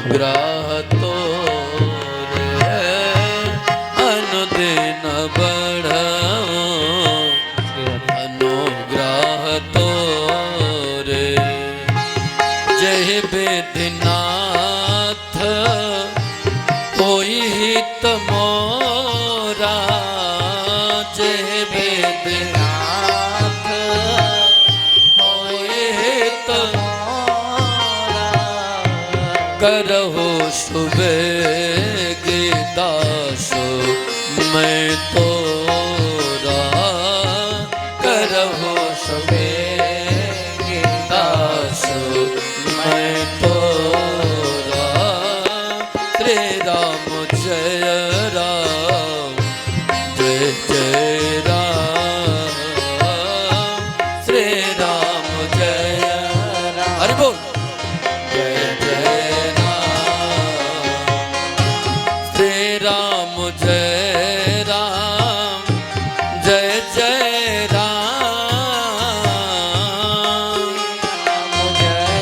अनुग्रह तो अनुदिन बढ़ाओ अनुग्रह तो रे जय वेदनाथ होई हित मोरा जय वेदनाथ होई हित करहो सुबह दास मैं तोरा करहो सुबह दास मैं तोरा श्री राम जय राम जय जय राम श्री राम जय राम हरि बोल जय जय राम जय राम जय जय राम जय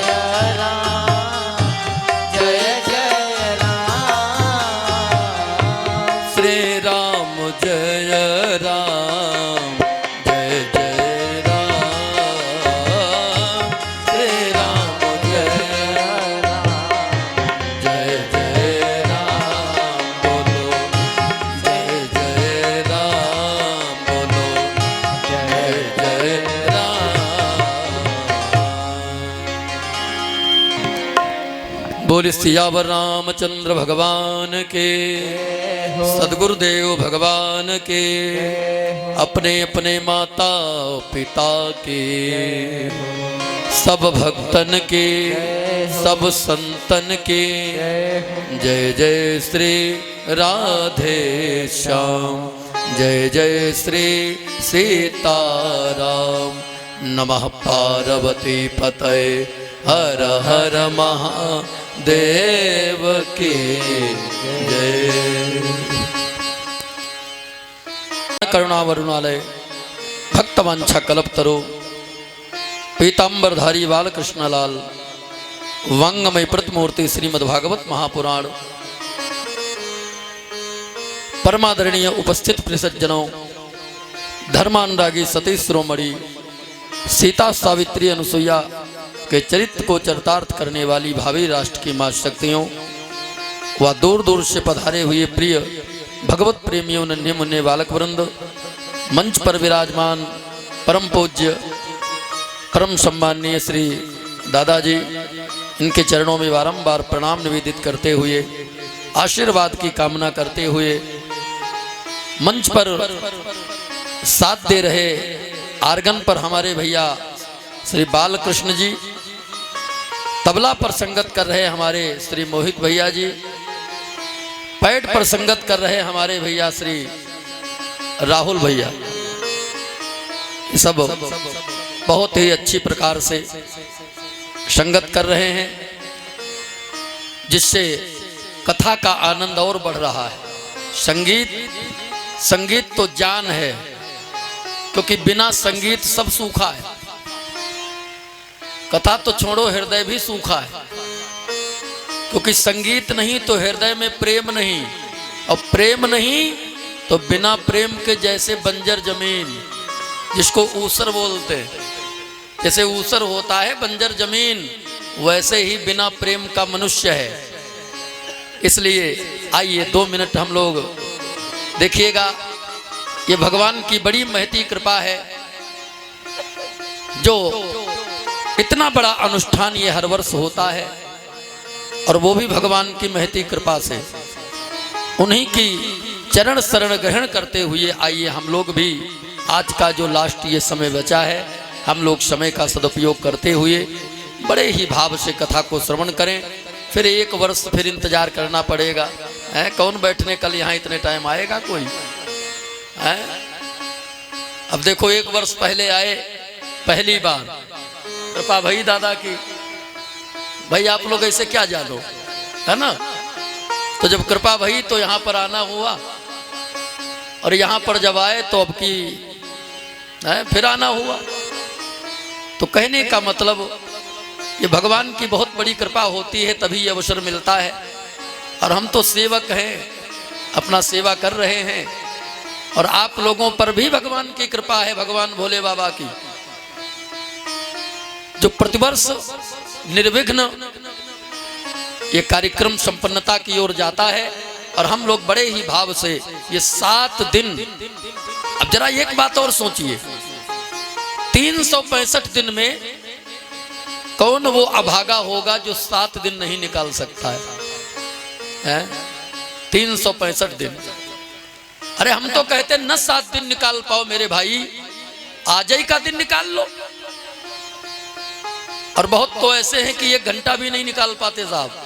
राम जय जय राम श्री राम जय राम जय जय राम श्री राम जय राम जय जय बोल सियावर रामचंद्र भगवान के सदगुरुदेव भगवान के अपने अपने माता पिता के सब भक्तन के सब संतन के जय जय श्री राधे श्याम जय जय श्री सीताराम नमः पार्वती पतये हर हर महादेव की जय। करुणावरुणालय भक्तवांछा कल्पतरो पीतांबरधारी बालकृष्णलाल वांगमय प्रतिमूर्ति श्रीमद्भागवत महापुराण परमादरणीय उपस्थित परिसज्जनों धर्मानुरागी सतीश शिरोमणि सीता सावित्री अनुसुईया के चरित्र को चरितार्थ करने वाली भावी राष्ट्र की माँ शक्तियों व दूर दूर से पधारे हुए प्रिय भगवत प्रेमियों नन्हे मुन्ने बालक वृंद मंच पर विराजमान परम पूज्य परम सम्माननीय श्री दादाजी इनके चरणों में बारंबार प्रणाम निवेदित करते हुए आशीर्वाद की कामना करते हुए मंच पर साथ दे रहे आर्गन पर हमारे भैया श्री बालकृष्ण जी, तबला पर संगत कर रहे हमारे श्री मोहित भैया जी, पैड पर संगत कर रहे हमारे भैया श्री राहुल भैया, सब बहुत ही अच्छी प्रकार से संगत कर रहे हैं जिससे कथा का आनंद और बढ़ रहा है। संगीत तो जान है क्योंकि बिना संगीत सब सूखा है। कथा तो छोड़ो हृदय भी सूखा है क्योंकि संगीत नहीं तो हृदय में प्रेम नहीं और प्रेम नहीं तो बिना प्रेम के जैसे बंजर जमीन जिसको ऊसर बोलते, जैसे ऊसर होता है बंजर जमीन वैसे ही बिना प्रेम का मनुष्य है। इसलिए आइए 2 मिनट हम लोग देखिएगा, ये भगवान की बड़ी महती कृपा है जो इतना बड़ा अनुष्ठान ये हर वर्ष होता है और वो भी भगवान की महती कृपा से। उन्हीं की चरण शरण ग्रहण करते हुए आइए हम लोग भी आज का जो लास्ट ये समय बचा है हम लोग समय का सदुपयोग करते हुए बड़े ही भाव से कथा को श्रवण करें। फिर 1 वर्ष फिर इंतजार करना पड़ेगा है, कौन बैठने कल यहाँ इतने टाइम आएगा कोई है? अब देखो 1 वर्ष पहले आए पहली बार कृपा भाई दादा की, भाई आप लोग ऐसे क्या जानो है ना। तो जब कृपा भई तो यहाँ पर आना हुआ और यहाँ पर जब आए तो अब की फिर आना हुआ। तो कहने का मतलब कि भगवान की बहुत बड़ी कृपा होती है तभी ये अवसर मिलता है। और हम तो सेवक हैं, अपना सेवा कर रहे हैं, और आप लोगों पर भी भगवान की कृपा है, भगवान भोले बाबा की, जो प्रतिवर्ष निर्विघ्न ये कार्यक्रम संपन्नता की ओर जाता है। और हम लोग बड़े ही भाव से ये 7 दिन, अब जरा एक बात और सोचिए, 365 दिन में कौन वो अभागा होगा जो 7 दिन नहीं निकाल सकता है? 365 दिन। अरे हम तो कहते न 7 दिन निकाल पाओ मेरे भाई, आज ही का दिन निकाल लो। और बहुत तो ऐसे हैं कि 1 घंटा भी नहीं निकाल पाते साहब।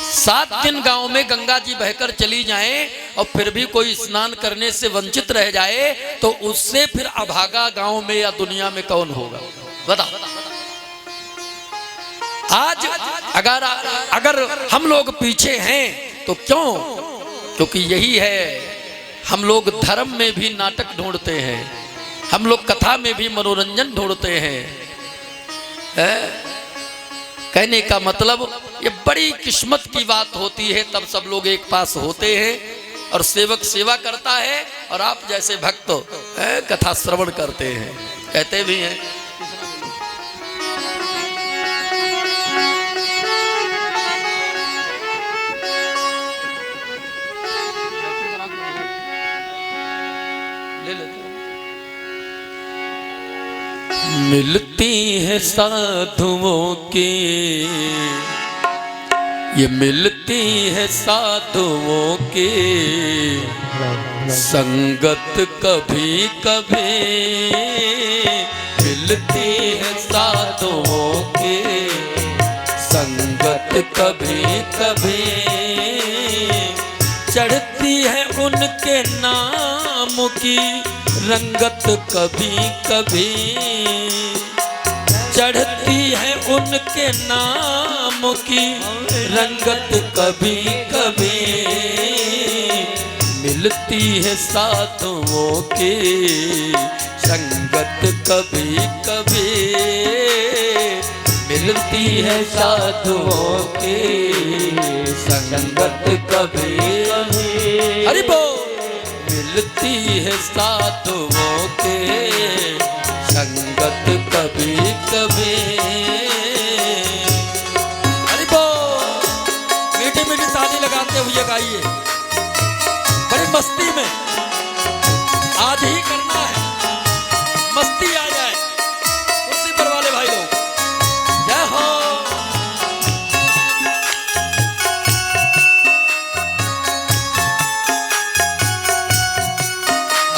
7 दिन गांव में गंगा जी बहकर चली जाएं और फिर भी कोई स्नान करने से वंचित रह जाए तो उससे फिर अभागा गांव में या दुनिया में कौन होगा? बताओ। आज अगर हम लोग पीछे हैं तो क्यों? क्योंकि यही है, हम लोग धर्म में भी नाटक ढूंढते हैं, हम लोग कथा में भी मनोरंजन ढूंढते हैं। कहने का मतलब ये बड़ी किस्मत की बात होती है, तब सब लोग एक पास होते हैं और सेवक सेवा करता है और आप जैसे भक्त कथा श्रवण करते हैं, कहते भी हैं। मिलती है साधुओं की, ये मिलती है साधुओं की संगत कभी कभी, मिलती है साधुओं की संगत कभी कभी, चढ़ती है उनके नाम की रंगत कभी कभी, चढ़ती है उनके नाम की रंगत कभी कभी, मिलती है साधुओं की संगत कभी कभी, मिलती है साधुओं की संगत कभी कभी। हरि बोल। मिलती है साधुओं के संगत कभी कभी। अरे बोल, मीठी मीठी ताली लगाते हुए गाइए, बड़ी मस्ती में आज ही करना है, मस्ती आ जाए। कुर्सी पर वाले भाई लोग जय हो।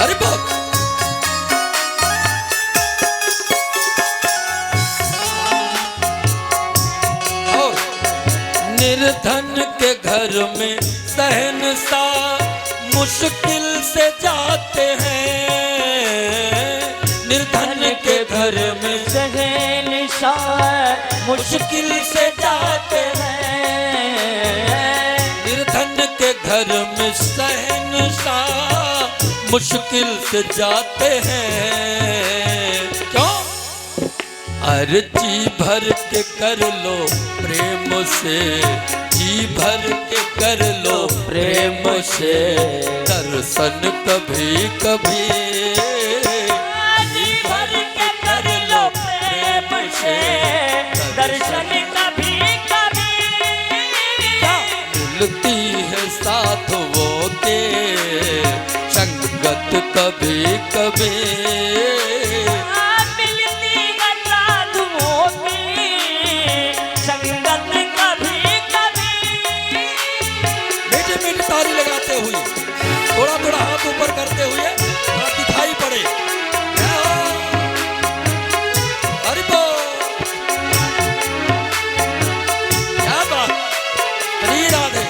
अरे बोल। निर्धन के घर में शहंशाह मुश्किल से जाते हैं, निर्धन के घर में शहंशाह मुश्किल से जाते हैं, निर्धन के घर में शहंशाह मुश्किल से जाते हैं। क्यों? अरे जी भर के कर लो प्रेम से, जी भर के कर लो प्रेम से दर्शन कभी कभी, जी भर के कर लो प्रेम से दर्शन कभी कभी, मिलती है साधुओं के संगत कभी कभी, थोड़ा थोड़ा हाथ ऊपर करते हुए दिखाई पड़े। हरि बोल। क्या बात, श्री राधे।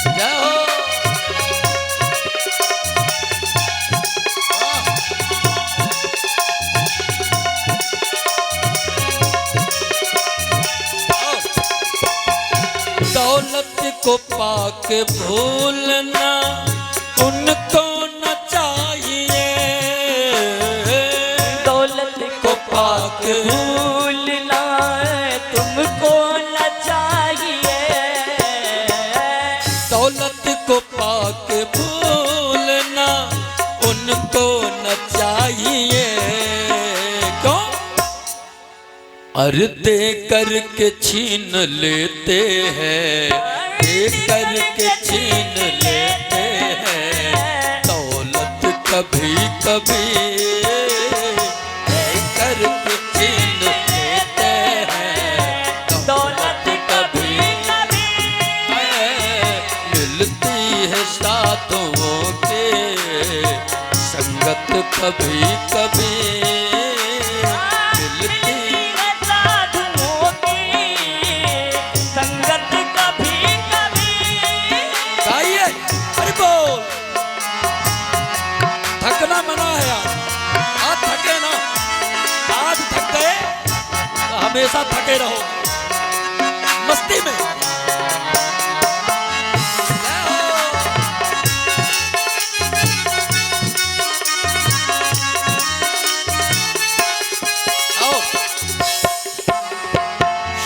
जय हो। दौलत को पाके भूलना उनको न चाहिए, पाके भूलना तुमको न चाहिए, दौलत को पाके भूलना उनको न चाहिए। क्यों? अरे दे करके छीन लेते हैं, दे करके छीन लेते हैं दौलत कभी कभी, दे करके छीन लेते हैं दौलत कभी कभी मिलती है साधुओं के संगत कभी कभी, मिलती है साधुओं की संगत कभी कभी। गाइए, अरे बोल। थकना मना है आज थके ना, आज थक गए तो हमेशा थके रहो मस्ती में। आओ।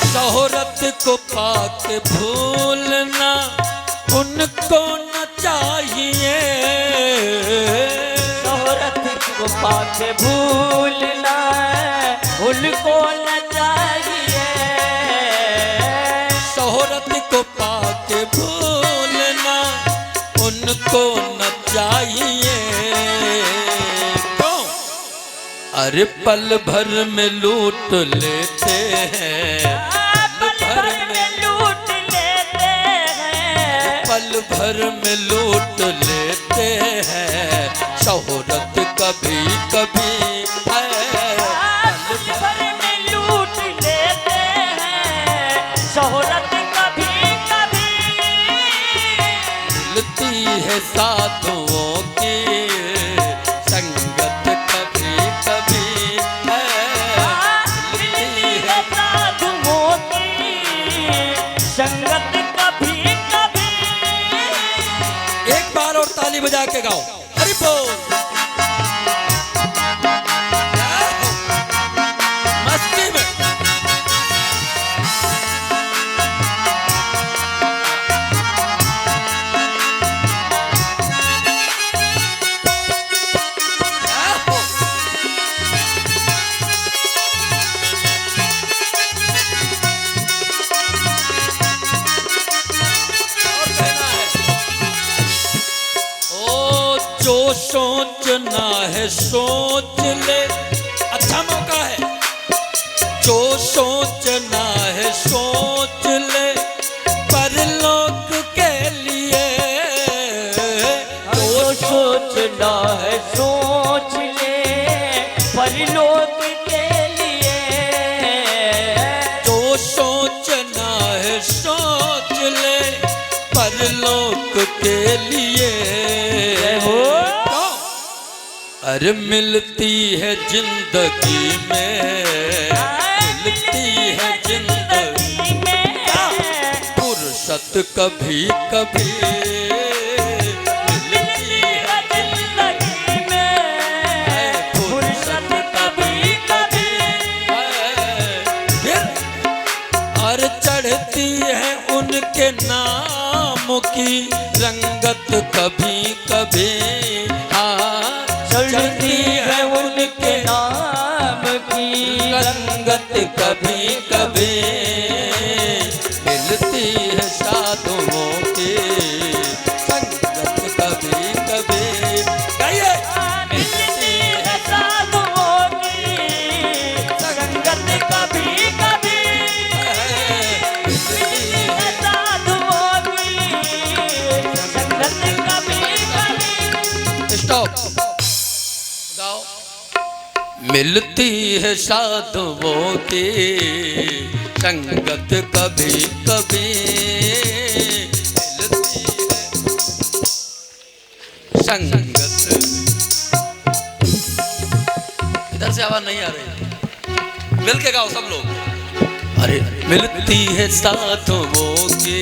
शोहरत को पाके भूलना उनको न चाहिए, शोहरत को पाके भूलना उनको न चाहिए, शोहरत को पाके भूलना उनको न चाहिए। क्यों? अरे पल भर में लूट लेते हैं, पल भर में लूट लेते हैं, पल भर में लूट लेते हैं शोहरत कभी कभी है, पल भर में लूट लेते हैं शोहरत कभी कभी। मिलती है साधुओं की संगत कभी कभी है, मिलती है साधुओं की संगत कभी कभी। एक बार और ताली बजा के गाओ, हरि बोल। मस्ती में और कहना है, ओ जो सोचना है सोच ले, अच्छा मौका है। जो सोचना है सोच ले परलोक के लिए, जो सोचना है सोच ले परलोक के लिए, जो सोचना है सोच ले परलोक के लिए। हो अरे मिलती है जिंदगी में, मिलती है जिंदगी में फुर्सत कभी कभी, मिलती है जिंदगी में फुर्सत कभी कभी। फिर और चढ़ती है उनके नाम की रंगत कभी कभी, हाँ चढ़ती है उनके नाम की रंगत कभी कभी, मिलती है साधुओं की संगत कभी कभी। गाइए, मिलती है साधुओं की संगत कभी कभी, मिलती है साधुओं की संगत कभी कभी। स्टॉप गाओ। मिलती है साधुओं की संगत कभी कभी, मिलती है संगत। इधर से आवाज नहीं आ रही, मिल के गाओ सब लोग। अरे मिलती है साधुओं की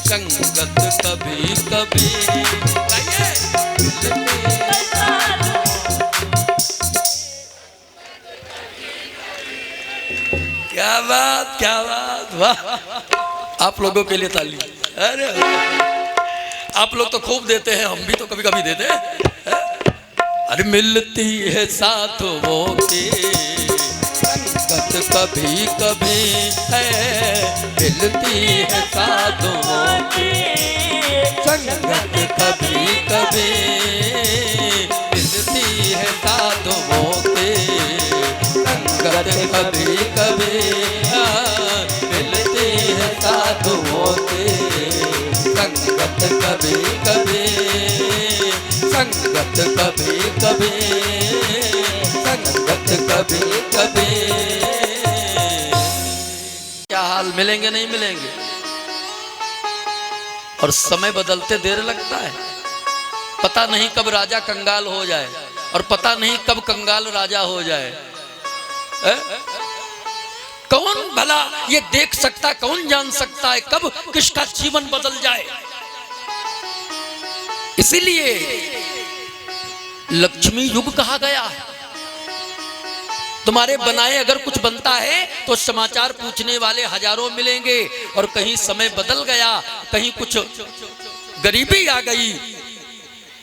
संगत कभी कभी, गाइए। मिलती है क्या बात, वाह। आप लोगों के लिए ताली। अरे आप लोग तो खूब देते हैं, हम भी तो कभी कभी देते हैं। अरे मिलती है साधुओं की संगत कभी कभी है, मिलती है साधुओं की संगत कभी कभी, मिलती है साधुओं की संगत कभी कभी, मिलती है साधुओं की संगत कभी कभी, संगत कभी कभी, संगत कभी कभी। क्या हाल, मिलेंगे नहीं मिलेंगे? और समय बदलते देर लगता है। पता नहीं कब राजा कंगाल हो जाए और पता नहीं कब कंगाल राजा हो जाए। कौन भला ये देख सकता, कौन जान सकता है कब किसका जीवन बदल जाए। इसीलिए लक्ष्मी युग कहा गया है। तुम्हारे बनाए अगर कुछ बनता है तो समाचार पूछने वाले हजारों मिलेंगे, और कहीं समय बदल गया, कहीं कुछ गरीबी आ गई,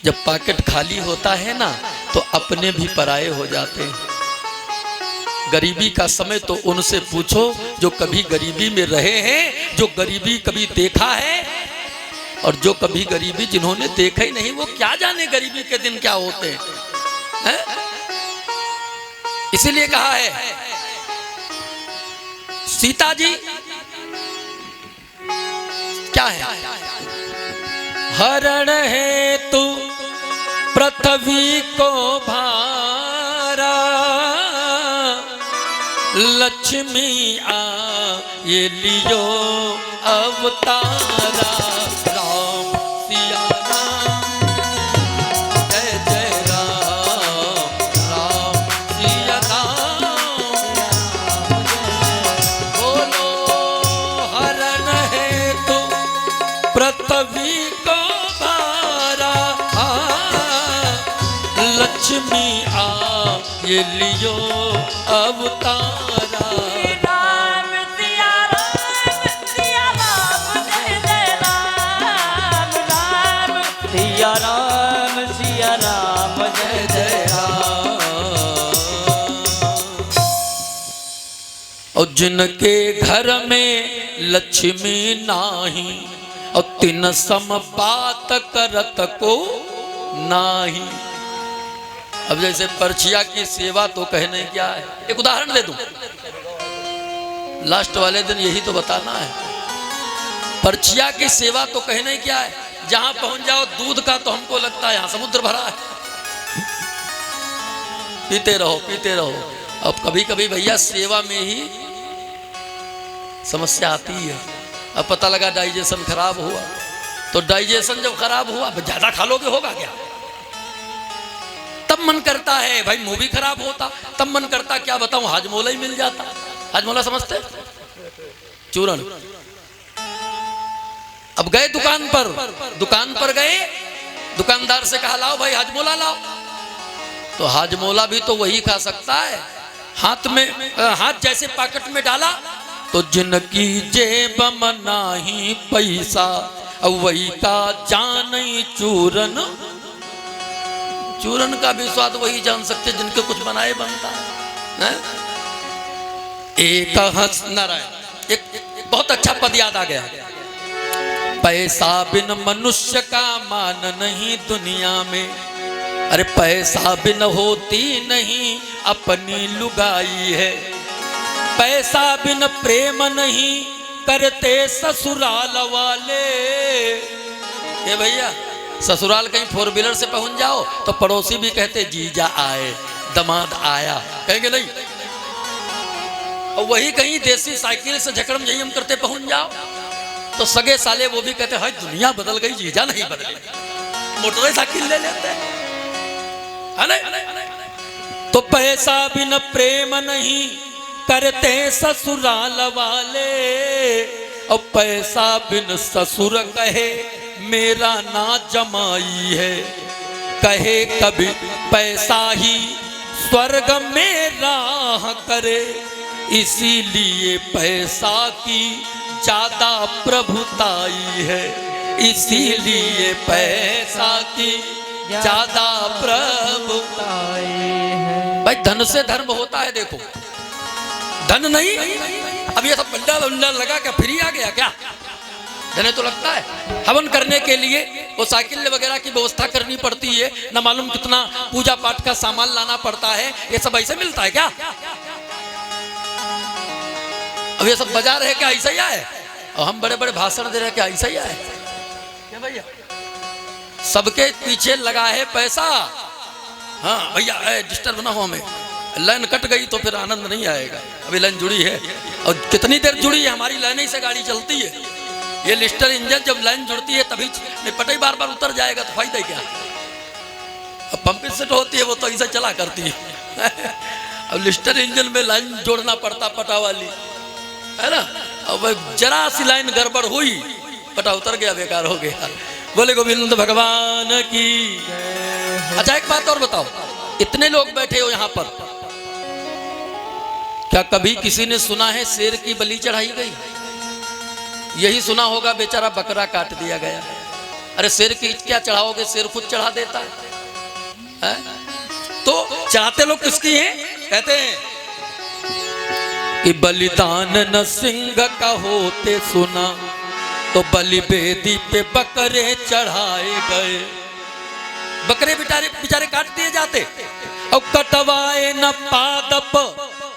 जब पॉकेट खाली होता है ना तो अपने भी पराये हो जाते हैं। गरीबी का समय तो उनसे पूछो जो कभी गरीबी में रहे हैं, जो गरीबी कभी देखा है, और जो कभी गरीबी जिन्होंने देखा ही नहीं वो क्या जाने गरीबी के दिन क्या होते हैं। इसीलिए कहा है सीता जी क्या है, हरण है तू पृथ्वी को भारा, लक्ष्मी आ ये लियो अवतारा। राम सिया राम, जय जय राम, राम सिया राम, बोलो हरण है तू पृथ्वी को भारा, लक्ष्मी आ ये लियो अवतारा। राम सिया राम, सिया राम, जय जय राम, राम सिया राम, सिया राम, जय जय राम। और जिनके घर में लक्ष्मी नाही, और तिन सम बात करत को नाही। अब जैसे परछिया की सेवा तो कहने क्या है, एक उदाहरण दे दूं, लास्ट वाले दिन यही तो बताना है। परछिया की सेवा तो कहने क्या है, जहां पहुंच जाओ दूध का तो हमको लगता है यहां समुद्र भरा है, पीते रहो पीते रहो। अब कभी कभी भैया सेवा में ही समस्या आती है। अब पता लगा डाइजेशन खराब हुआ, तो डाइजेशन जब खराब हुआ ज्यादा खा लोगे होगा क्या, तब मन करता है भाई मुंह भी खराब होता, तब मन करता क्या बताऊं हाजमोला ही मिल जाता। हाजमोला समझते, चूरन। अब गए दुकान पर गए, दुकानदार से कहा लाओ भाई हाजमोला लाओ, तो हाजमोला भी तो वही खा सकता है। हाथ जैसे पॉकेट में डाला तो जिनकी जेब में नाही पैसा, वही का जान चूरन। चूरन का भी स्वाद वही जान सकते जिनके कुछ बनाए बनता है। एक हंस नारायण, एक बहुत अच्छा पद याद आ गया, पैसा बिन मनुष्य का मान नहीं दुनिया में। अरे पैसा बिन होती नहीं अपनी लुगाई है, पैसा बिन प्रेम नहीं करते ससुराल वाले। ये भैया ससुराल कहीं फोर व्हीलर से पहुंच जाओ तो पड़ोसी भी कहते जीजा आए, दमाद आया, कहेंगे नहीं। और वही कहीं देसी साइकिल से झकड़म झयम करते पहुंच जाओ तो सगे साले वो भी कहते हैं दुनिया बदल गई, जीजा नहीं बदले, मोटरसाइकिल ले लेते हैं। तो पैसा बिन प्रेम नहीं करते ससुराल वाले, और पैसा बिन ससुर कहे मेरा ना जमाई है, कहे कभी पैसा ही स्वर्ग में राह करे, इसीलिए पैसा की ज्यादा प्रभुताई है, इसीलिए पैसा की ज्यादा प्रभुताई है। भाई धन से धर्म होता है, देखो धन नहीं, अब ये सब बंडल उंडल लगा क्या फ्री आ गया क्या? धन तो लगता है। हवन करने के लिए वो साइकिल वगैरह की व्यवस्था करनी पड़ती है, न मालूम कितना पूजा पाठ का सामान लाना पड़ता है, ये सब ऐसे मिलता है क्या? अब ये सब बाजार है क्या? ऐसा ही है। और हम बड़े बड़े भाषण दे रहे हैं क्या? ऐसा ही है क्या भैया? सबके पीछे लगा है पैसा। हाँ भैया डिस्टर्ब ना हो, हमें लाइन कट गई तो फिर आनंद नहीं आएगा। अभी लाइन जुड़ी है और कितनी देर जुड़ी है, हमारी लाइन ही से गाड़ी चलती है। ये लिस्टर इंजन जब लाइन जुड़ती है तभी पटाई बार बार उतर जाएगा तो फायदा क्या? अब पंपिंग सेट होती है वो तो ऐसा चला करती है। अब लिस्टर इंजन में लाइन जोड़ना पड़ता पटा वाली, है ना? अब जरा सी लाइन गड़बड़ हुई, पटा उतर गया, बेकार हो गया। बोले गोविंद भगवान की। अच्छा एक बात और बताओ, इतने लोग बैठे हो यहाँ पर, क्या कभी किसी ने सुना है शेर की बलि चढ़ाई गई? यही सुना होगा बेचारा बकरा काट दिया गया। अरे शेर की क्या चढ़ाओगे, शेर खुद चढ़ा देता है? तो चढ़ाते लोग किसकी हैं? कहते हैं कि बलिदान न सिंह का होते सुना, तो बलि बेदी पे बकरे चढ़ाए गए। बकरे बेचारे काट दिए जाते और कटवाए न पादप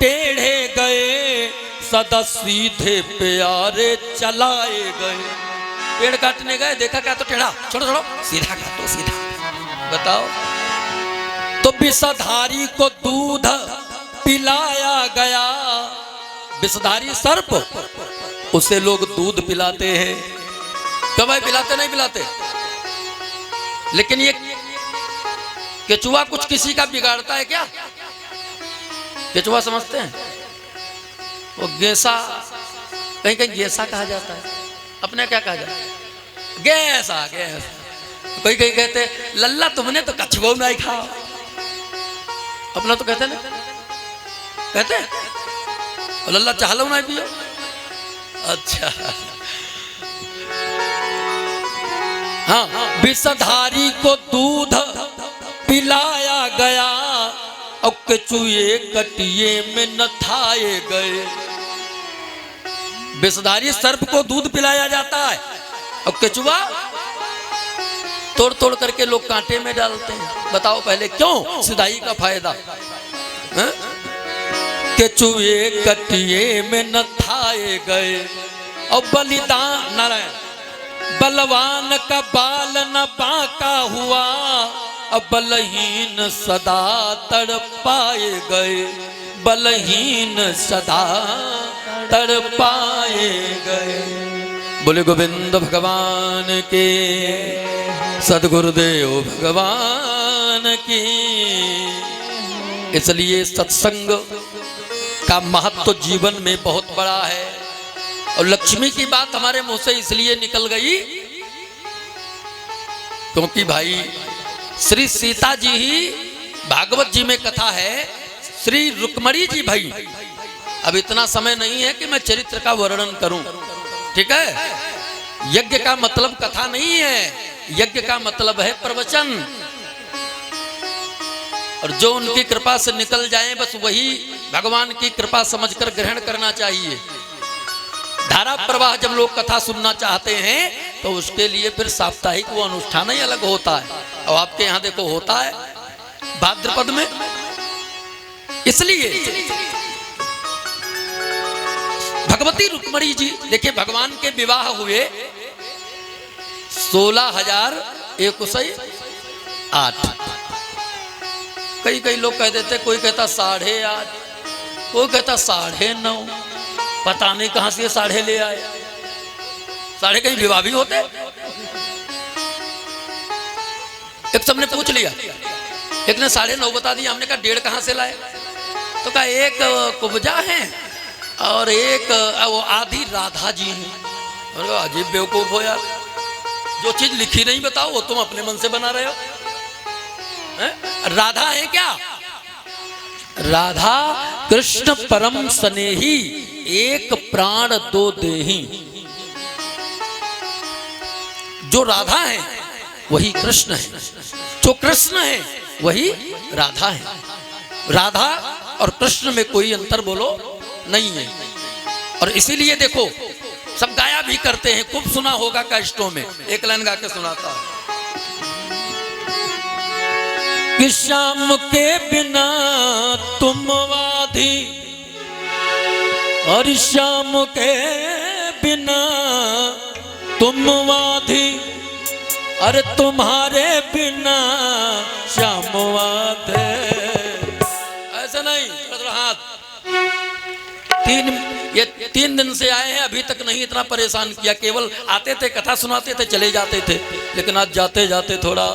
टेढ़े गए, सदा सीधे प्यारे चलाए गए। पेड़ काटने गए, देखा क्या तो टेढ़ा, छोड़ो छोड़ो सीधा काटो सीधा। बताओ, तो विषधारी को दूध पिलाया गया। विषधारी सर्प, उसे लोग दूध पिलाते हैं। कब भाई पिलाते नहीं पिलाते? लेकिन ये केचुआ कुछ किसी का बिगाड़ता है क्या? केचुआ समझते हैं? वो गेसा, कहीं कहीं गेसा कहा जाता है, अपने क्या कहा जाता है? गैसा गैसा। कोई कहीं कहते लल्ला तुमने तो कछुआ नहीं खाओ, अपना तो कहते ना, कहते लल्ला चाहलो नहीं पियो। अच्छा हाँ, विषधारी को दूध पिलाया गया और केचुए कटिए में नथाए गए। विषधारी सर्प को दूध पिलाया जाता है और केचुआ तोड़ तोड़ करके लोग कांटे में डालते हैं। बताओ पहले क्यों? सिधाई का फायदा। केचुए कटिए में नथाए गए और बलिदान नारायण बलवान का बाल न बांका हुआ, अब बलहीन सदा तड़पाए गए। बलहीन सदा तड़पाए गए। बोले गोविंद भगवान के, सद्गुरुदेव भगवान की। इसलिए सत्संग का महत्व जीवन में बहुत बड़ा है। और लक्ष्मी की बात हमारे मुंह से इसलिए निकल गई क्योंकि भाई श्री सीता जी ही, भागवत जी में कथा है, श्री रुक्मणी जी भाई। अब इतना समय नहीं है कि मैं चरित्र का वर्णन करूं, ठीक है? यज्ञ का मतलब कथा नहीं है, यज्ञ का मतलब है प्रवचन। और जो उनकी कृपा से निकल जाए बस वही भगवान की कृपा समझकर ग्रहण करना चाहिए। धारा प्रवाह जब लोग कथा सुनना चाहते हैं तो उसके लिए फिर साप्ताहिक वो अनुष्ठान ही अलग होता है। और आपके यहाँ देखो होता है भाद्रपद में। इसलिए भगवती रुक्मणी जी, देखिए भगवान के विवाह हुए 16,108। कई कई लोग कह देते, कोई कहता 8.5, कोई कहता 9.5, पता नहीं कहां से 9.5 ले आए। 9.5 कहीं विवाह भी होते। एक सबने पूछ लिया, एक ने 9.5 बता दिया, हमने कहा 1.5 कहां से लाए? तो कहा एक कुब्जा है और एक वो आधी राधा जी हैं। अजीब बेवकूफ हो यार, जो चीज लिखी नहीं बताओ वो तुम अपने मन से बना रहे हो। राधा है क्या? राधा कृष्ण परम स्नेही एक प्राण दो देही। जो राधा है वही कृष्ण है, जो कृष्ण है वही राधा है। राधा और कृष्ण में कोई अंतर बोलो नहीं है। और इसीलिए देखो सब गाया भी करते हैं, खूब सुना होगा कैस्टों में। एक लाइन गा के सुनाता हूं कि श्याम के बिना तुम वाधी और श्याम के बिना तुम वाधी, अरे तुम्हारे बिना श्याम वाधे। ऐसा नहीं, हाथ ये 3 दिन से आए हैं, अभी तक नहीं इतना परेशान किया। केवल आते थे, कथा सुनाते थे, चले जाते थे। लेकिन आज जाते जाते थोड़ा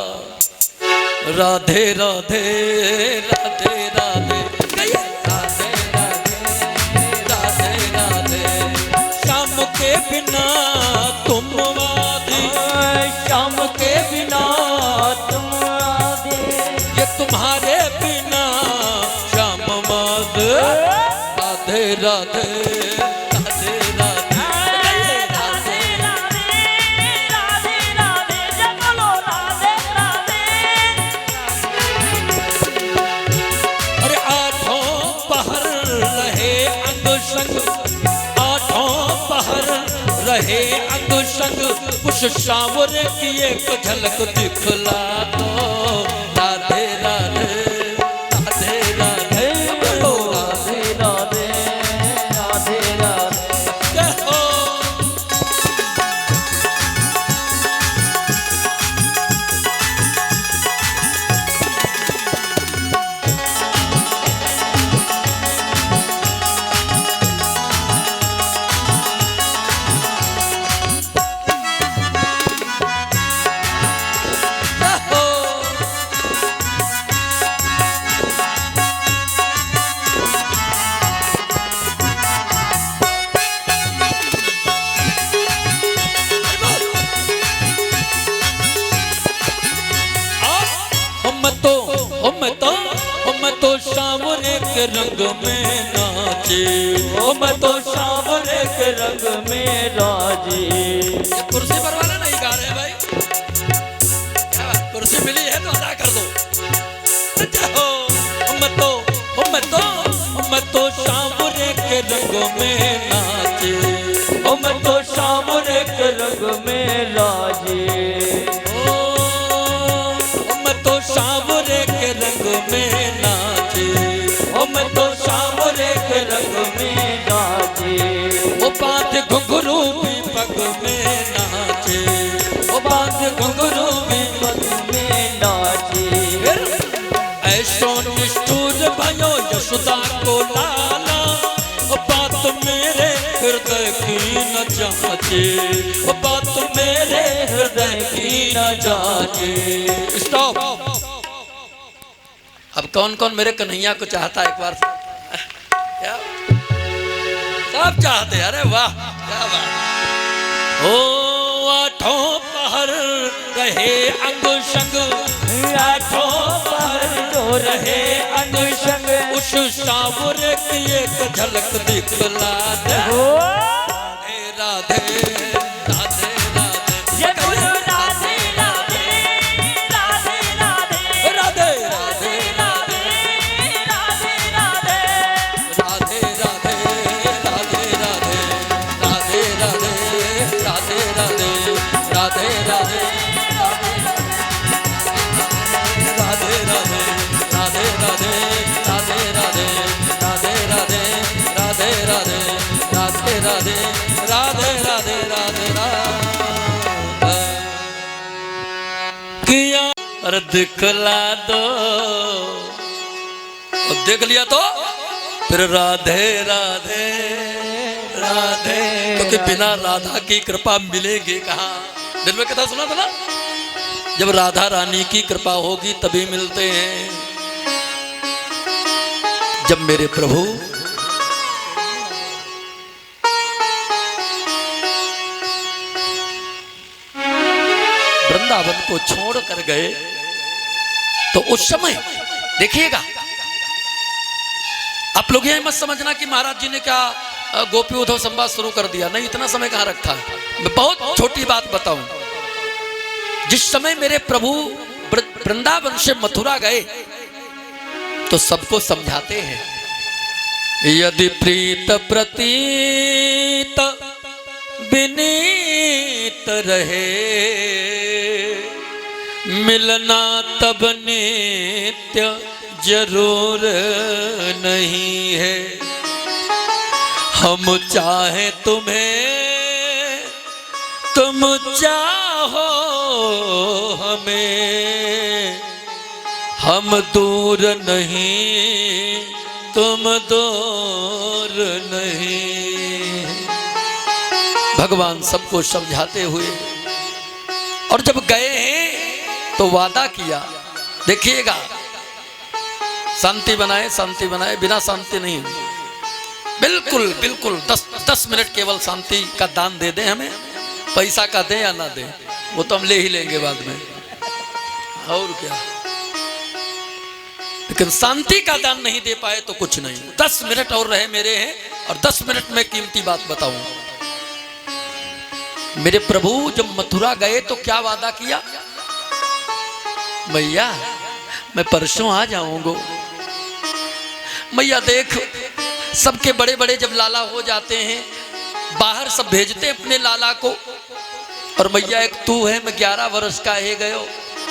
राधे राधे राधे राधे राधे राधे राधे। श्याम के बिना तुम वाधी, श्याम के बिना तुम वाधी, ये तुम्हारे बिना श्याम वाधे। राधे राधे राधे रहे अंग संग, उस सावर की एक झलक दिखला दो। राधे राधे राधे राधे राधे राधे राधे राधे। सावरे के रंग में नाचे, ओ मैं तो सावरे के रंग में राजी। कुर्सी पर वाला नहीं गा रहे भाई, क्या बात, कुर्सी मिली है तो अदा कर दो। मैं तो सावरे के रंग में नाचे, ओ मैं तो सावरे के रंग में राजी। मैं तो सावरे के रंग में नाचे, मैं तो सावरे के रंग में नाचे। वो बात घुंघरू भी पग में नाचे, वो बात घुंघरू भी पग में नाचे। ऐसो निष्ठुर भयो यशोदा को लाला, वो बात मेरे हृदय की न जाचे, वो बात मेरे हृदय की न जाचे। स्टॉप। अब कौन कौन मेरे कन्हैया को चाहता है एक बार? क्या सब चाहते? अरे वाह, क्या बात। ओ आठों पहर रहे अंग संग, आठों पहर तो रहे अंग संग, उस सावर की एक झलक दिखला दे। राधे राधे राधे राधे राधे राधे राधे राधे किया। अरे दिखला दो, और देख लिया तो फिर राधे राधे राधे, क्योंकि बिना राधा की कृपा मिलेगी कहाँ? दिल में कथा सुना था ना, जब राधा रानी की कृपा होगी तभी मिलते हैं। जब मेरे प्रभु वृंदावन को छोड़ कर गए तो उस समय देखिएगा आप लोग यही मत समझना कि महाराज जी ने क्या गोपी उद्धव संवाद शुरू कर दिया, नहीं, इतना समय कहाँ रखा है। मैं बहुत छोटी बात बताऊं, जिस समय मेरे प्रभु वृंदावन से मथुरा गए तो सबको समझाते हैं, यदि प्रीत प्रतीत विनीत रहे, मिलना तब नित्य जरूर नहीं है। हम चाहे तुम्हें, तुम चाहो हमें, हम दूर नहीं, तुम दूर नहीं। भगवान सबको समझाते हुए, और जब गए हैं तो वादा किया, देखिएगा, शांति बनाए, बिना शांति नहीं। बिल्कुल बिल्कुल 10 मिनट केवल शांति का दान दे दें, हमें पैसा का दें या ना दें, वो तो हम ले ही लेंगे बाद में, और क्या। लेकिन शांति का दान नहीं दे पाए तो कुछ नहीं। 10 मिनट और रहे मेरे हैं, और 10 मिनट में कीमती बात बताऊं। मेरे प्रभु जब मथुरा गए तो क्या वादा किया, मैया मैं परसों आ जाऊंगा। मैया देख, सबके बड़े बड़े जब लाला हो जाते हैं, बाहर सब भेजते अपने लाला को, और मैया एक तू है, मैं 11 वर्ष का है गयो,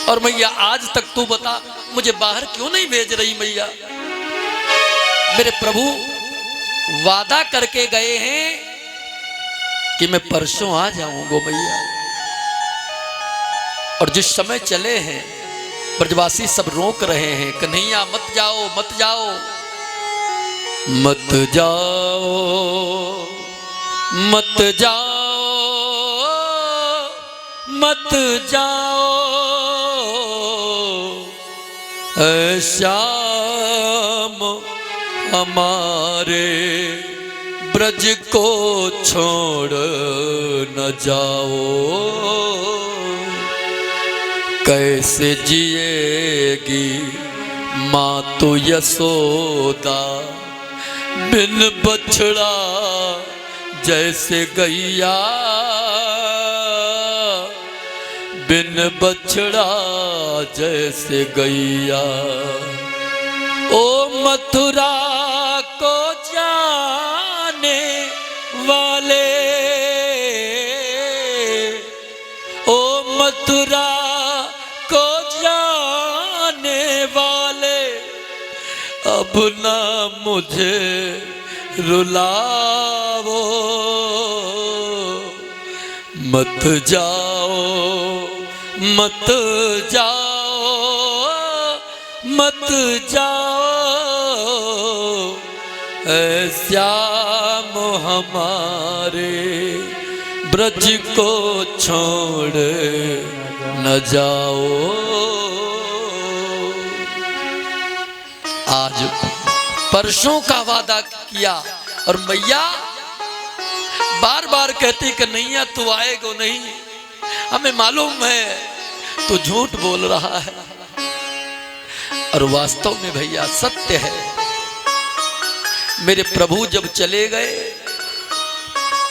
और मैया आज तक तू बता मुझे बाहर क्यों नहीं भेज रही मैया। मेरे प्रभु वादा करके गए हैं कि मैं परसों आ जाऊंगा मैया, और जिस समय चले हैं ब्रजवासी सब रोक रहे हैं, कन्हैया मत जाओ, मत जाओ, मत जाओ, मत जाओ, मत जाओ, ऐ श्याम हमारे ब्रज को छोड़ न जाओ। कैसे जिएगी माँ तो यशोदा बिन बछड़ा जैसे गैया, बिन बछड़ा जैसे गैया। ओ मथुरा को जाने वाले, ओ मथुरा को जाने वाले, अब ना मुझे रुलाओ, मत जाओ, मत जाओ, मत जाओ, ऐ श्याम हमारे ब्रज को छोड़ न जाओ। आज परसों का वादा किया, और मैया बार बार कहती कि नैया तू आएगो नहीं, हमें मालूम है तू झूठ बोल रहा है। और वास्तव में भैया सत्य है, मेरे प्रभु जब चले गए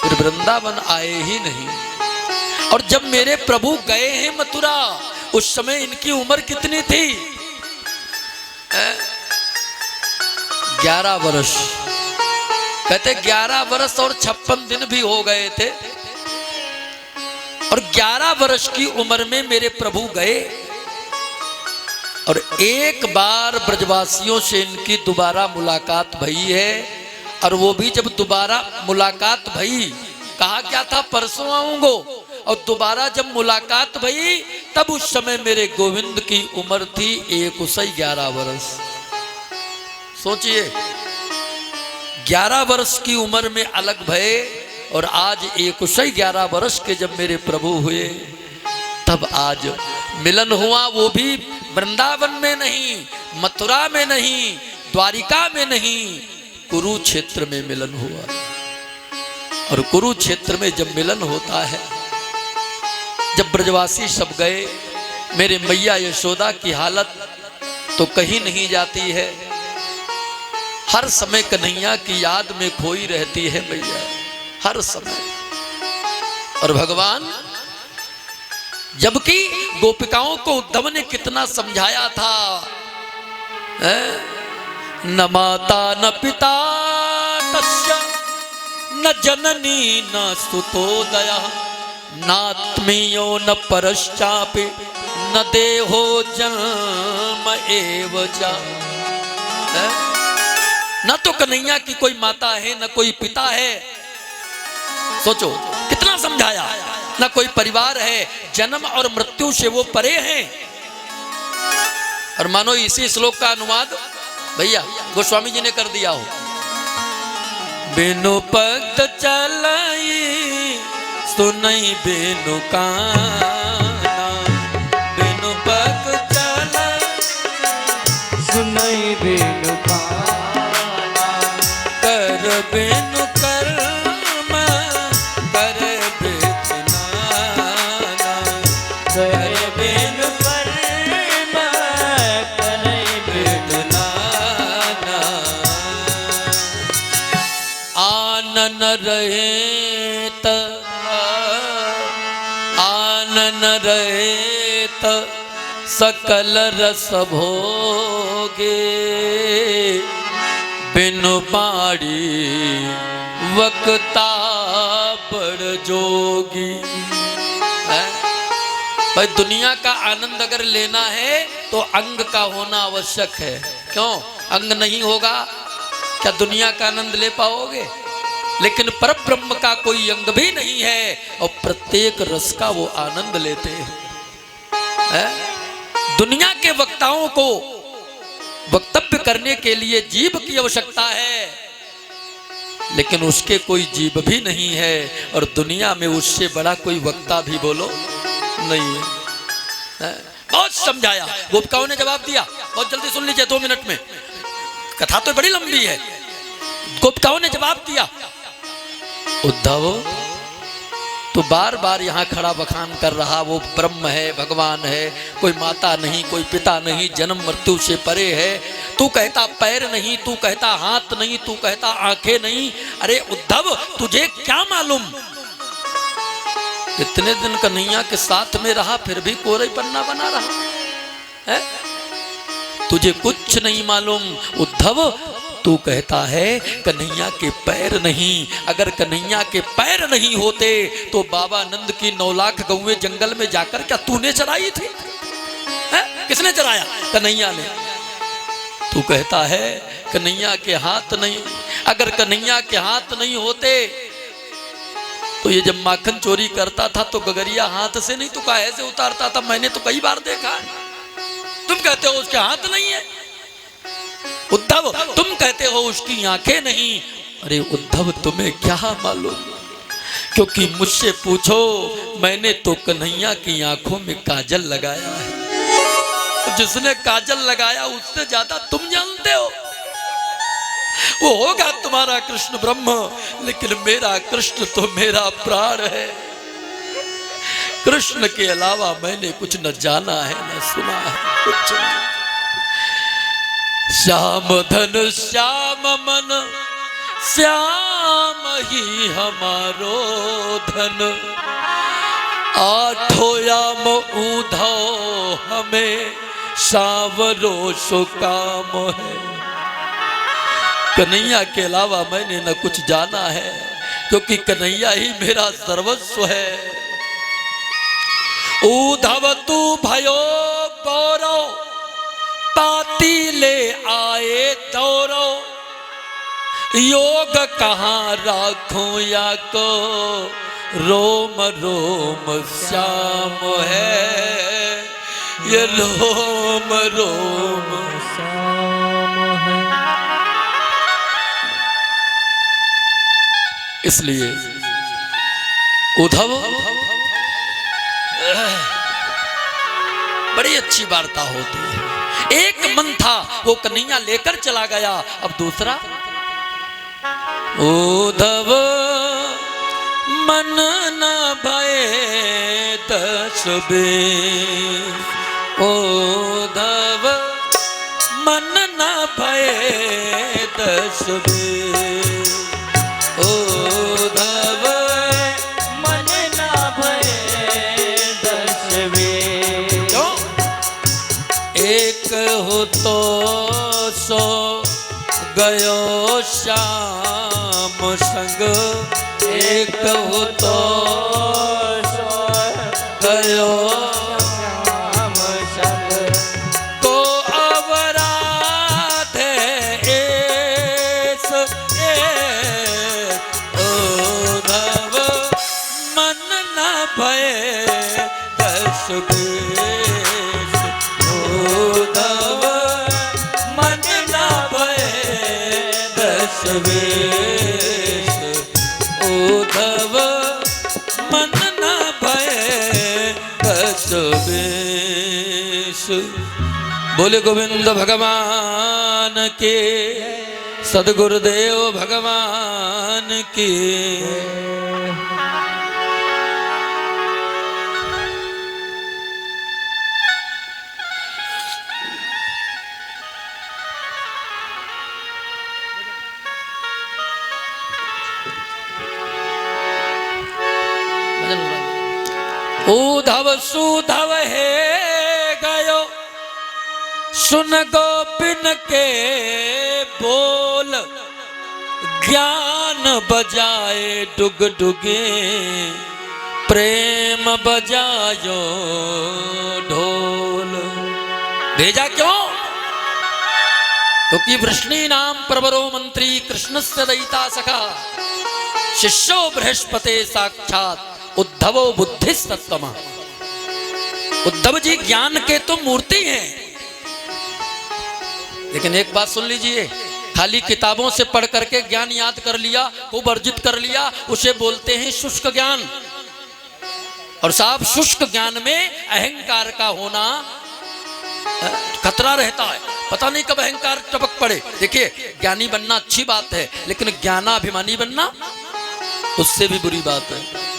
फिर वृंदावन आए ही नहीं। और जब मेरे प्रभु गए हैं मथुरा, उस समय इनकी उम्र कितनी थी? 11 वर्ष। कहते 11 वर्ष और 56 दिन भी हो गए थे। और 11 वर्ष की उम्र में मेरे प्रभु गए, और एक बार ब्रजवासियों से इनकी दोबारा मुलाकात भई है। और वो भी जब दोबारा मुलाकात भई, कहा क्या था परसों आऊंगो, और दोबारा जब मुलाकात भई तब उस समय मेरे गोविंद की उम्र थी 11 वर्ष। सोचिए, 11 वर्ष की उम्र में अलग भये, और आज 11 वर्ष के जब मेरे प्रभु हुए तब आज मिलन हुआ। वो भी वृंदावन में नहीं, मथुरा में नहीं, द्वारिका में नहीं, कुरुक्षेत्र में मिलन हुआ। और कुरुक्षेत्र में जब मिलन होता है, जब ब्रजवासी सब गए, मेरे मैया यशोदा की हालत तो कहीं नहीं जाती है। हर समय कन्हैया की याद में खोई रहती है भैया, हर समय। और भगवान, जबकि गोपिकाओं को उद्धव ने कितना समझाया था, न माता न पिता तस्य न जननी न सुतोदया नात्मीयो न परश्चापि न देहो जन्म एव च। न तो कन्हैया की कोई माता है न कोई पिता है, सोचो कितना समझाया, न कोई परिवार है, जन्म और मृत्यु से वो परे हैं। और मानो इसी श्लोक का अनुवाद भैया गोस्वामी जी ने कर दिया हो, बिनु पग चलाई सुनई बिनु काना, बिनु पग चलाई सुनई बिनु काना, कर बिनु कर्म कर बेचनाना, कर बिनु कर्म कर बेचनाना। आनन रहेत आनन रहेत सकल रस भोगे, बिनु बाड़ी वक्ता बड़ जोगी। भाई दुनिया का आनंद अगर लेना है तो अंग का होना आवश्यक है। क्यों? अंग नहीं होगा क्या दुनिया का आनंद ले पाओगे? लेकिन परब्रह्म का कोई अंग भी नहीं है और प्रत्येक रस का वो आनंद लेते हैं। दुनिया के वक्ताओं को वक्तव्य करने के लिए जीभ की आवश्यकता है, लेकिन उसके कोई जीभ भी नहीं है और दुनिया में उससे बड़ा कोई वक्ता भी बोलो नहीं है। बहुत समझाया, गोपिकाओं ने जवाब दिया। बहुत जल्दी सुन लीजिए, 2 मिनट में, कथा तो बड़ी लंबी है। गोपिकाओं ने जवाब दिया, उद्धव तो बार बार यहाँ खड़ा बखान कर रहा, वो ब्रह्म है, भगवान है, कोई माता नहीं, कोई पिता नहीं, जन्म मृत्यु से परे है। तू कहता पैर नहीं, तू कहता हाथ नहीं, तू कहता आंखें नहीं। अरे उद्धव तुझे क्या मालूम? इतने दिन कन्हैया के साथ में रहा फिर भी कोरे पन्ना बना रहा है। तुझे कुछ नहीं मालूम उद्धव। तू कहता है कन्हैया के पैर नहीं। अगर कन्हैया के पैर नहीं होते तो बाबा नंद की 9 लाख गौएं जंगल में जाकर क्या तूने चराई थी? किसने चराया? कन्हैया ने। तू कहता है कन्हैया के हाथ नहीं। अगर कन्हैया के हाथ नहीं होते तो ये जब माखन चोरी करता था तो गगरिया हाथ से नहीं तो काहे से उतारता था? मैंने तो कई बार देखा। तुम कहते हो उसके हाथ नहीं है। उद्धव तुम कहते हो उसकी आंखें नहीं। अरे उद्धव तुम्हें क्या मालूम? क्योंकि मुझसे पूछो, मैंने तो कन्हैया की आंखों में काजल लगाया है। जिसने काजल लगाया उससे ज्यादा तुम जानते हो। वो होगा तुम्हारा कृष्ण ब्रह्म, लेकिन मेरा कृष्ण तो मेरा प्राण है। कृष्ण के अलावा मैंने कुछ न जाना है न सुना है, कुछ नहीं। श्याम धन श्याम मन श्याम ही हमारो धन। आठो याम उधो हमें सावरो सो काम है। कन्हैया के अलावा मैंने न कुछ जाना है, क्योंकि कन्हैया ही मेरा सर्वस्व है। उद्धव तू भयो गौरव ताती ले आए दौरो। योग कहाँ राखूं या को रोम रोम श्याम है। ये रोम रोम श्याम है। इसलिए उद्धव बड़ी अच्छी वार्ता होती है। एक मन था वो कन्हैया लेकर चला गया, अब दूसरा। उद्धव मन न भये 10 बेर। उद्धव मन न भये दस वे उद्धव मन ना भये दस वे। क्यों? एक हो तो सो गयो श्याम संग, एक हो तो सो गयो श्याम संग। तो अवराध एस उद्धव मन न भये दस बेस। उद्धव मन न भये दस बेस। उद्धव मन न भये दस बेस। बोले गोविंद भगवान के, सदगुरुदेव भगवान की। उद्धव सुधव है गयो सुन गोपिन के बोल। ज्ञान बजाए डुग डुगे प्रेम बजायो ढोल। भेजा क्यों? क्योंकि वृष्णि नाम प्रवरो मंत्री कृष्णस्य दयिता सखा शिष्यो बृहस्पते साक्षात उद्धवो बुद्धिस्तत्त्वम। उद्धव जी ज्ञान के तो मूर्ति हैं, लेकिन एक बात सुन लीजिए, खाली किताबों से पढ़ करके ज्ञान याद कर लिया, खूब अर्जित कर लिया, उसे बोलते हैं शुष्क ज्ञान। और साहब शुष्क ज्ञान में अहंकार का होना खतरा रहता है। पता नहीं कब अहंकार टपक पड़े। देखिए, ज्ञानी बनना अच्छी बात है, लेकिन ज्ञानाभिमानी बनना उससे भी बुरी बात है।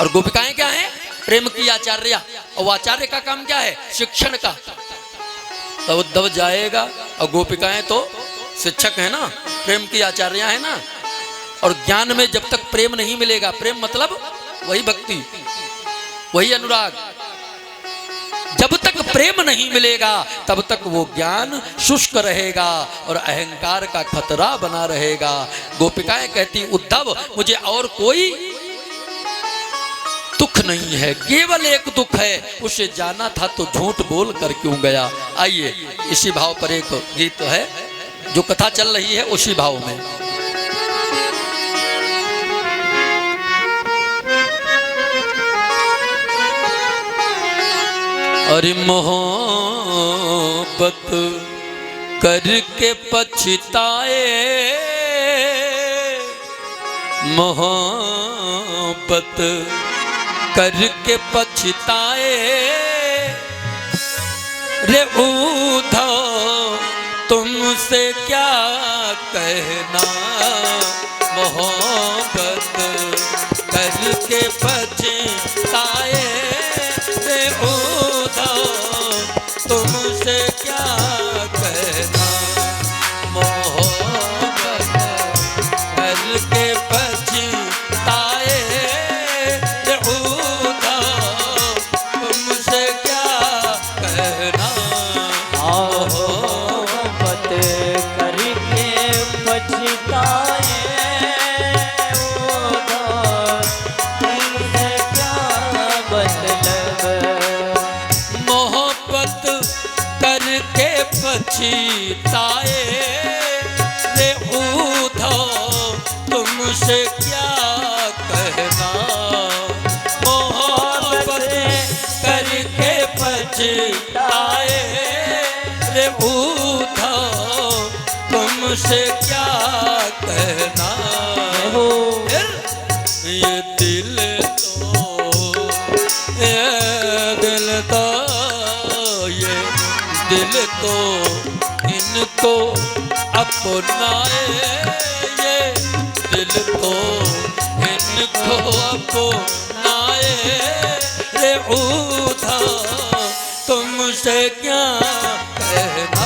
और गोपिकाएं क्या है? प्रेम की आचार्य। और आचार्य का काम क्या है? शिक्षण का। तो उद्धव जाएगा और गोपिकाएं तो शिक्षक है ना, प्रेम की आचार्य है ना। और ज्ञान में जब तक प्रेम नहीं मिलेगा, प्रेम मतलब वही भक्ति, वही अनुराग, जब तक प्रेम नहीं मिलेगा तब तक वो ज्ञान शुष्क रहेगा और अहंकार का खतरा बना रहेगा। गोपिकाएं कहती, उद्धव मुझे और कोई दुख नहीं है, केवल एक दुख है, उसे जाना था तो झूठ बोल कर क्यों गया। आइए इसी भाव पर एक गीत है, जो कथा चल रही है उसी भाव में। अरे मोहब्बत करके पछताए, मोहब्बत करके पछताए रे उद्धव तुमसे क्या कहना। मोहब्बत करके पछताए रे उद्धव तुमसे क्या कहना। मोहब्बत करके पछताए रे उद्धव तुमसे क्या कहना। मोहब्बत करके पछताए उद्धव तुमसे क्या मतलब। मोहब्बत करके पछताए रे उद्धव तुमसे क्या कहना। मोहब्बत करके पछताए रे उद्धव तुमसे क्या कहना। ये दिल तो इनको अपनाए, ये दिल तो इनको अपनाए रे उद्धव तुमसे क्या कहना।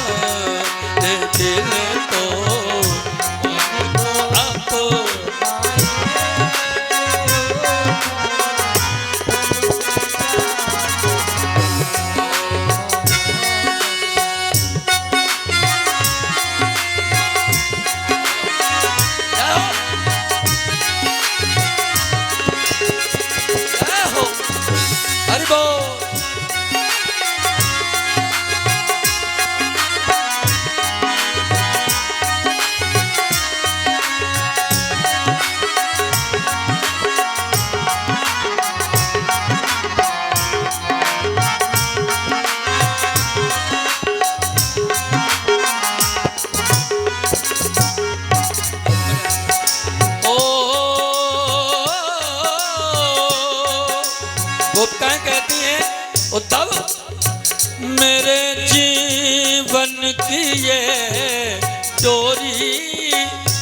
की ये डोरी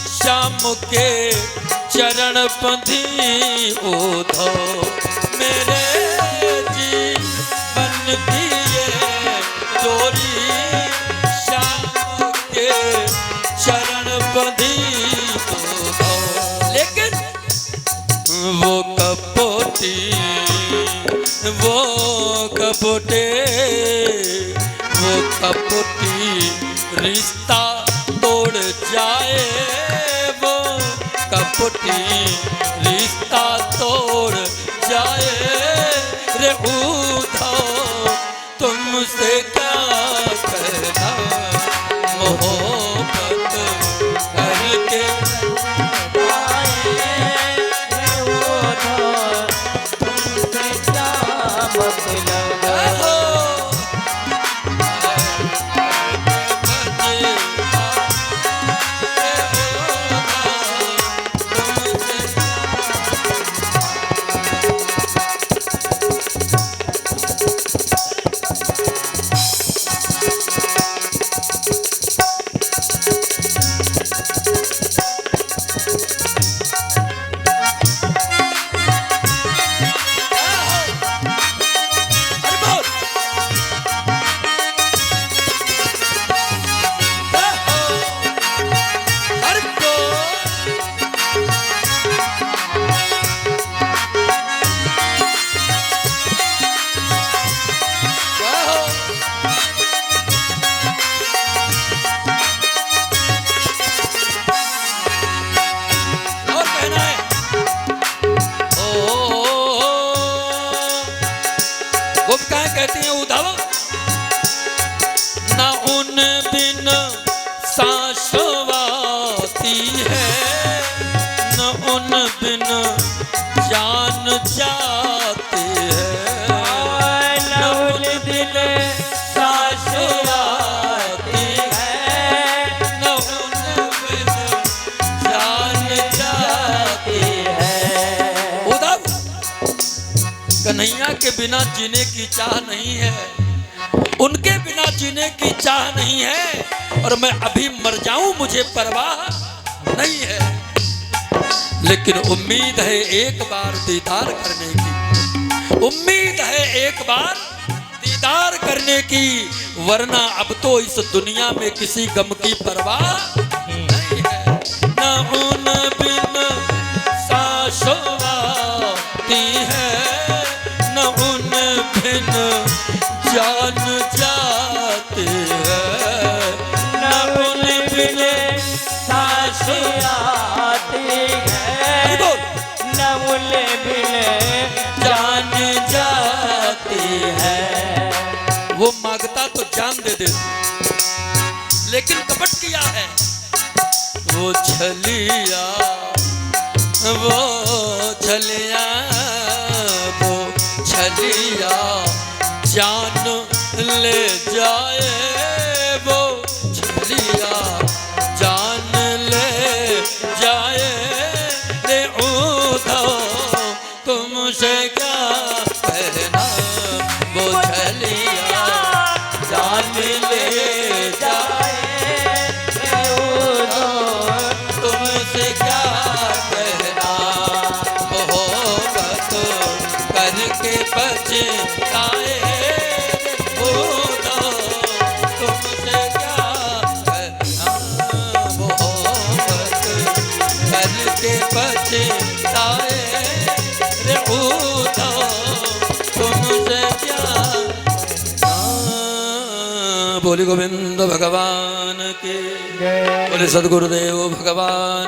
श्याम के चरण बंधी उधो मेरे जीवन की ये डोरी श्याम के चरण बंधी उधो। लेकिन वो कपोटी वो कपोटे वो कपोटी रिश्ता तोड़ जाए वो कपोटी रिश्ता तोड़ जाए रे उधो तुमसे क्या कहना मोहब्बत करके कहती हैं उद्धव न उन बिन शाश्वती है न उन बिन जान जाते हैं न उन बिन शाश्वती है न उन बिन जान जाते हैं। उद्धव कन्हैया के बिना जीने की चाह नहीं है, उनके बिना जीने की चाह नहीं है और मैं अभी मर जाऊं मुझे परवाह नहीं है। लेकिन उम्मीद है एक बार दीदार करने की, उम्मीद है एक बार दीदार करने की, वरना अब तो इस दुनिया में किसी गम की परवाह नहीं है। न उन बिन शाश्वती है न उन बिन जान जाते हैं न उन बिन शाश्वती है न उन बिन जान जाती है। वो मांगता तो जान दे दे, लेकिन कपट किया है वो छलिया वो छलिया वो छलिया जान ले जाए वो छलिया जान ले जाए रे उद्धव तुमसे क्या कहना वो छलिया जान ले जाए रे उद्धव तुमसे क्या कहना मोहब्बत करके पछताए तुमसे क्या कहना मोहब्बत करके पछताए रे उद्धव तुमसे क्या कहना। बोले गोविंद भगवान के, बोले सद्गुरुदेव भगवान।